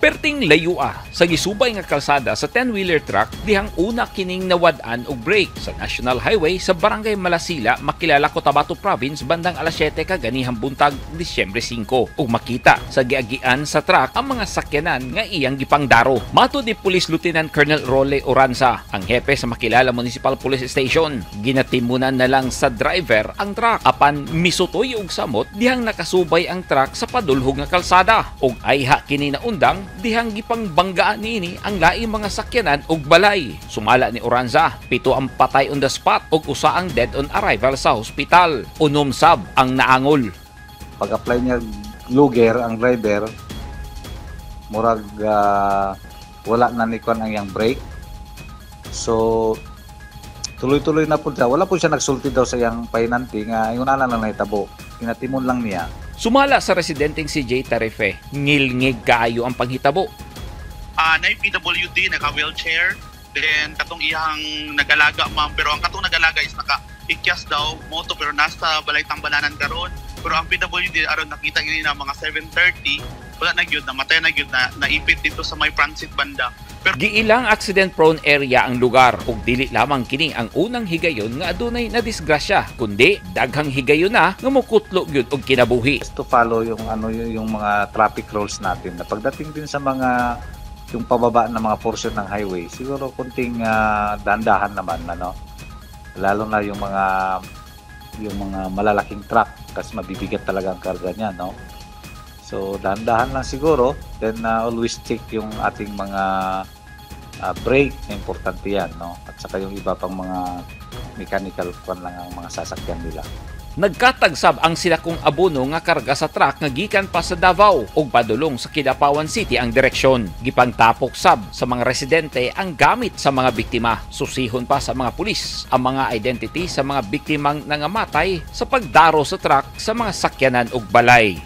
Perting layua sa gisubay nga kalsada sa 10-wheeler truck dihang una kining nawad-an og brake sa National Highway sa Barangay Malasila, makilala Cotabato Province bandang alas 7 kaganihang buntag Disyembre 5 ug makita sa giagian sa truck ang mga sakyanan nga iyang gipangdaro. Matud ni Police Lieutenant Colonel Role Oranza, ang hepe sa makilala Municipal Police Station, ginatimunan na lang sa driver ang truck apan misutoy og samot dihang nakasubay ang truck sa padulhog nga kalsada ug ayha kini na undang dihang gipangbanggaan niini ang laing mga sakyanan ug balay. Sumala ni Oranza, 7 ang patay on the spot ug usa ang dead on arrival sa hospital. Unom sab ang naangol. Pag-apply niya luger ang driver, murag wala na ni kon ang yang brake. So tuloy-tuloy na po siya. Wala po siya nagsulti daw sa yang painanti nga yung na lang nahitabo. Tinatimon lang niya. Sumala sa residenteng si Jay Tarife, ngilngig kaayo ang panghitabo. Na PWD, naka-wheelchair, then katong iyang nagalaga ma'am, pero ang katong nagalaga is naka-ikyas daw, moto, pero nasa balay tambalanan karon. Pero ang PWD, aron nakita nila na mga 7:30, wala na gyud, namatay na gyud, na naipit dito sa may Francis banda. Pero Giilang accident-prone area ang lugar ug dili lamang kini ang unang higayon nga adunay na disgrasya, kundi daghang higayon na nga mokutlo gyud og kinabuhi. Just to follow yung yung mga traffic rules natin. Na pagdating din sa mga yung pababa ng mga portion ng highway, siguro kunting dahan-dahan naman lalo na yung mga malalaking truck kasi mabibigat talaga ang karga niya, no? So dahan-dahan lang siguro, then always check yung ating mga brake, importante yan, no? At saka yung iba pang mga mechanical lang ang mga sasakyan nila. Nagkatagsab ang silakong abono nga karga sa truck nga gikan pa sa Davao ug padulong sa Kidapawan City ang direksyon. Gipangtapok sab sa mga residente ang gamit sa mga biktima. Susihon pa sa mga pulis ang mga identity sa mga biktimang nangamatay sa pagdaro sa truck sa mga sakyanan ug balay.